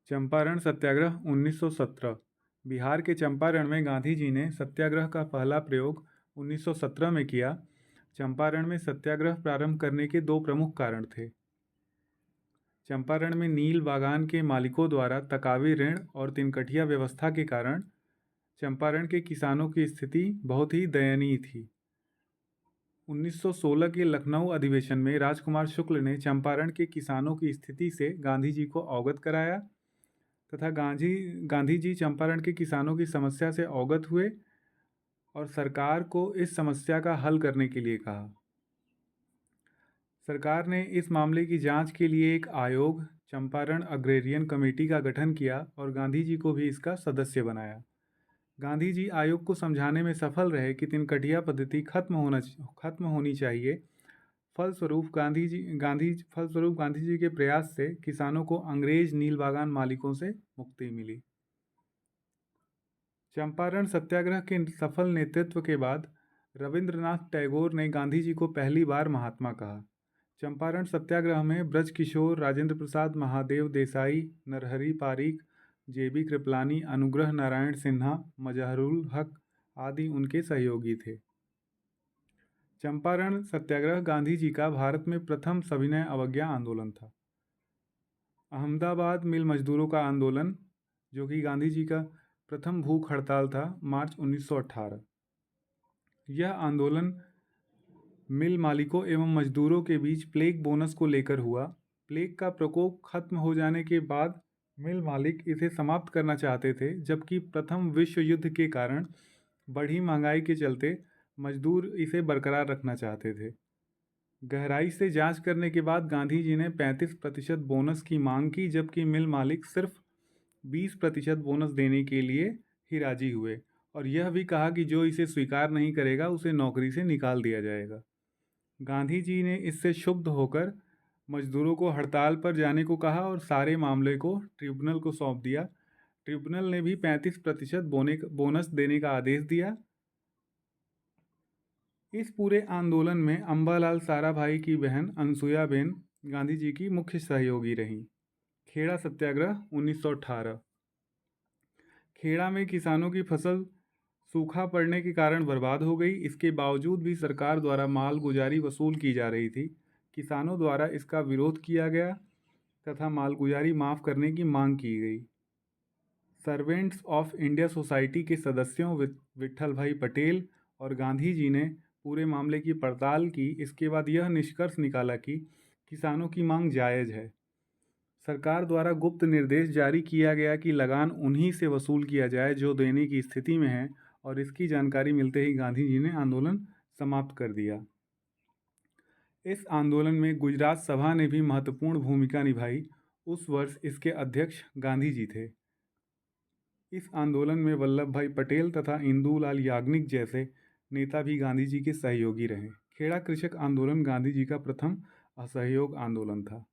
चंपारण सत्याग्रह 1917। बिहार के चंपारण में गांधी जी ने सत्याग्रह का पहला प्रयोग 1917 में किया। चंपारण में सत्याग्रह प्रारंभ करने के दो प्रमुख कारण थे। चंपारण में नील बागान के मालिकों द्वारा तकावी ऋण और तिनकठिया व्यवस्था के कारण चंपारण के किसानों की स्थिति बहुत ही दयनीय थी। 1916 के लखनऊ अधिवेशन में राजकुमार शुक्ल ने चंपारण के किसानों की स्थिति से गांधी जी को अवगत कराया तथा गांधी जी चंपारण के किसानों की समस्या से अवगत हुए और सरकार को इस समस्या का हल करने के लिए कहा। सरकार ने इस मामले की जांच के लिए एक आयोग, चंपारण अग्रेरियन कमेटी का गठन किया और गांधी जी को भी इसका सदस्य बनाया। गांधी जी आयोग को समझाने में सफल रहे कि तिनकठिया पद्धति खत्म होनी चाहिए। फलस्वरूप गांधी जी के प्रयास से किसानों को अंग्रेज नील बागान मालिकों से मुक्ति मिली। चंपारण सत्याग्रह के सफल नेतृत्व के बाद रविंद्रनाथ टैगोर ने गांधी जी को पहली बार महात्मा कहा। चंपारण सत्याग्रह में ब्रज किशोर, राजेंद्र प्रसाद, महादेव देसाई, नरहरि पारीक, जेबी कृपलानी, अनुग्रह नारायण सिन्हा, मजहरुल हक आदि उनके सहयोगी थे। चंपारण सत्याग्रह गांधी जी का भारत में प्रथम सविनय अवज्ञा आंदोलन था। अहमदाबाद मिल मजदूरों का आंदोलन, जो कि गांधी जी का प्रथम भूख हड़ताल था, मार्च 1918। यह आंदोलन मिल मालिकों एवं मजदूरों के बीच प्लेग बोनस को लेकर हुआ। प्लेग का प्रकोप खत्म हो जाने के बाद मिल मालिक इसे समाप्त करना चाहते थे, जबकि प्रथम विश्व युद्ध के कारण बढ़ी महंगाई के चलते मजदूर इसे बरकरार रखना चाहते थे। गहराई से जांच करने के बाद गांधी जी ने 35% बोनस की मांग की, जबकि मिल मालिक सिर्फ 20% बोनस देने के लिए ही राजी हुए और यह भी कहा कि जो इसे स्वीकार नहीं करेगा उसे नौकरी से निकाल दिया जाएगा। गांधी जी ने इससे क्षुब्ध होकर मजदूरों को हड़ताल पर जाने को कहा और सारे मामले को ट्रिब्यूनल को सौंप दिया। ट्रिब्यूनल ने भी 35% बोनस देने का आदेश दिया। इस पूरे आंदोलन में अंबालाल साराभाई की बहन अनसुयाबेन गांधी जी की मुख्य सहयोगी रहीं। खेड़ा सत्याग्रह 1918। खेड़ा में किसानों की फसल सूखा पड़ने के कारण बर्बाद हो गई। इसके बावजूद भी सरकार द्वारा माल गुजारी वसूल की जा रही थी। किसानों द्वारा इसका विरोध किया गया तथा मालगुजारी माफ़ करने की मांग की गई। सर्वेंट्स ऑफ इंडिया सोसाइटी के सदस्यों विट्ठल भाई पटेल और गांधी जी ने पूरे मामले की पड़ताल की। इसके बाद यह निष्कर्ष निकाला कि किसानों की मांग जायज़ है। सरकार द्वारा गुप्त निर्देश जारी किया गया कि लगान उन्हीं से वसूल किया जाए जो देने की स्थिति में है, और इसकी जानकारी मिलते ही गांधी जी ने आंदोलन समाप्त कर दिया। इस आंदोलन में गुजरात सभा ने भी महत्वपूर्ण भूमिका निभाई। उस वर्ष इसके अध्यक्ष गांधी जी थे। इस आंदोलन में वल्लभ भाई पटेल तथा इंदुलाल याग्निक जैसे नेता भी गांधी जी के सहयोगी रहे। खेड़ा कृषक आंदोलन गांधी जी का प्रथम असहयोग आंदोलन था।